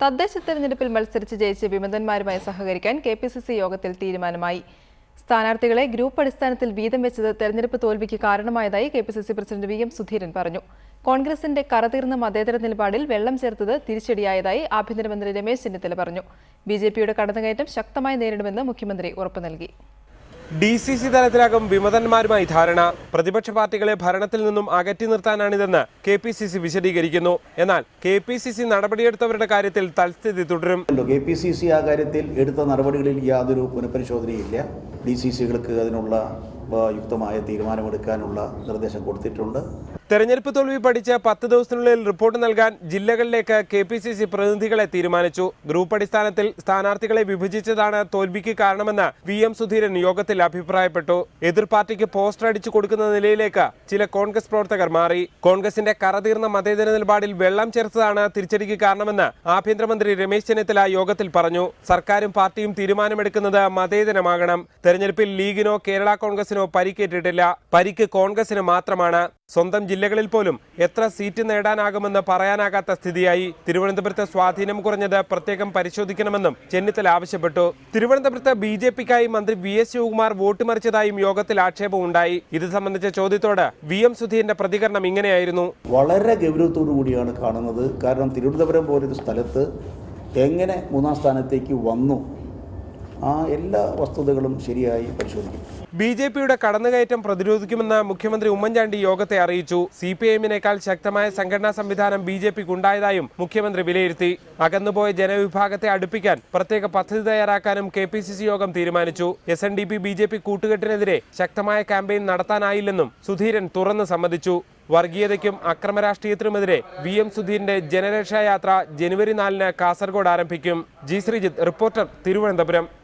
തദ്ദേശ തെരഞ്ഞെടുപ്പിൽ മത്സരിച്ച് ജയിച്ച വിമതന്മാരുമായി സഹകരിക്കാൻ കെപിസിസി യോഗത്തിൽ തീരുമാനമായി. സ്ഥാനാർത്ഥികളെ ഗ്രൂപ്പ് അടിസ്ഥാനത്തിൽ വീതം വെച്ചത് തെരഞ്ഞെടുപ്പ് തോൽവിക്ക് കാരണമായതായി കെപിസിസി പ്രസിഡന്റ് വി.എം. സുധീരൻ പറഞ്ഞു. കോൺഗ്രസിന്റെ കറതീർന്ന മതേതര നിലപാടിൽ വെള്ളം ചേർത്തത് തിരിച്ചടിയായതായി ആഭ്യന്തരമന്ത്രി രമേശ് ചെന്നിത്തല പറഞ്ഞു. ബിജെപിയുടെ കടന്നുകയറ്റം ശക്തമായി നേരിടുമെന്ന് മുഖ്യമന്ത്രി ഉറപ്പു നൽകി. DCC തലത്തിലാകും വിമതന്മാരുമായി ധാരണ. പ്രതിപക്ഷ പാർട്ടികളെ ഭരണത്തിൽ നിന്നും അകറ്റി നിർത്താനാണിതെന്ന് KPCC വിശദീകരിക്കുന്നു. എന്നാൽ KPCC നടപടിയെടുത്തവരുടെ കാര്യത്തിൽ തൽസ്ഥിതി തുടരും. KPCC ആ കാര്യത്തിൽ എടുത്ത നടപടികളിൽ യാതൊരു പുനഃപരിശോധനയില്ല. DCCകൾക്ക് അതിനുള്ള യുക്തമായ തീരുമാനമെടുക്കാനുള്ള നിർദ്ദേശം കൊടുത്തിട്ടുണ്ട്. തെരഞ്ഞെടുപ്പ് തോൽവി പഠിച്ച് 10 ദിവസത്തിനുള്ളിൽ റിപ്പോർട്ട് നൽകാൻ ജില്ലകളിലേക്ക് KPCC പ്രതിനിധികളെ തീരുമാനിച്ചു. ഗ്രൂപ്പ് അടിസ്ഥാനത്തിൽ സ്ഥാനാർത്ഥികളെ വിഭജിച്ചതാണ് തോൽവിക്ക് കാരണമെന്ന് V.M. സുധീരൻ യോഗത്തിൽ അഭിപ്രായപ്പെട്ടു. എതിർ പാർട്ടിക്ക് പോസ്റ്റർ അടിച്ചു കൊടുക്കുന്ന നിലയിലേക്ക് ചില കോൺഗ്രസ് പ്രവർത്തകർ മാറി. കോൺഗ്രസിന്റെ കറതീർന്ന മതേതര നിലപാടിൽ വെള്ളം ചേർത്തതാണ് തിരിച്ചടിക്ക് കാരണമെന്ന് ആഭ്യന്തരമന്ത്രി രമേശ് ചെന്നിത്തല യോഗത്തിൽ പറഞ്ഞു. സർക്കാരും പാർട്ടിയും തീരുമാനമെടുക്കുന്നത് മതേതരമാകണം. തെരഞ്ഞെടുപ്പിൽ ലീഗിനോ കേരള കോൺഗ്രസിനോ പരിക്കേറ്റിട്ടില്ല. പരിക്ക് കോൺഗ്രസിന് മാത്രമാണ്. സ്വന്തം ജില്ലകളിൽ പോലും എത്ര സീറ്റ് നേടാനാകുമെന്ന് പറയാനാകാത്ത സ്ഥിതിയായി. തിരുവനന്തപുരത്ത് സ്വാധീനം കുറഞ്ഞത് പ്രത്യേകം പരിശോധിക്കണമെന്നും ചെന്നിത്തല ആവശ്യപ്പെട്ടു. തിരുവനന്തപുരത്ത് BJPക്കായി മന്ത്രി V.S. ശിവകുമാർ വോട്ട് മറിച്ചതായും യോഗത്തിൽ ആക്ഷേപമുണ്ടായി. ഇത് സംബന്ധിച്ച ചോദ്യത്തോട് V.M. സുധീരന്റെ പ്രതികരണം ഇങ്ങനെയായിരുന്നു. വളരെ ഗൗരവത്തോടു കൂടിയാണ് കാണുന്നത്. കാരണം തിരുവനന്തപുരം പോലൊരു സ്ഥലത്ത് എങ്ങനെ 3ാം സ്ഥാനത്തേക്ക് വന്നു, ആ എല്ലാ വസ്തുതകളും ശരിയായി പരിശോധിക്കും. BJPയുടെ കടന്നുകയറ്റം പ്രതിരോധിക്കുമെന്ന് മുഖ്യമന്ത്രി ഉമ്മൻചാണ്ടി യോഗത്തെ അറിയിച്ചു. CPIM-നേക്കാൾ ശക്തമായ സംഘടനാ സംവിധാനം BJPക്കുണ്ടായതായും മുഖ്യമന്ത്രി വിലയിരുത്തി. അകന്നുപോയ ജനവിഭാഗത്തെ അടുപ്പിക്കാൻ പ്രത്യേക പദ്ധതി തയ്യാറാക്കാനും KPCC യോഗം തീരുമാനിച്ചു. SNDP BJP കൂട്ടുകെട്ടിനെതിരെ ശക്തമായ ക്യാമ്പയിൻ നടത്താനായില്ലെന്നും സുധീരൻ തുറന്ന് സമ്മതിച്ചു. വർഗീയതയ്ക്കും അക്രമരാഷ്ട്രീയത്തിനുമെതിരെ V.M. സുധീരന്റെ ജനരക്ഷായാത്ര ജനുവരി 4-ന് കാസർഗോഡ് ആരംഭിക്കും. G. ശ്രീജിത്ത്, റിപ്പോർട്ടർ, തിരുവനന്തപുരം.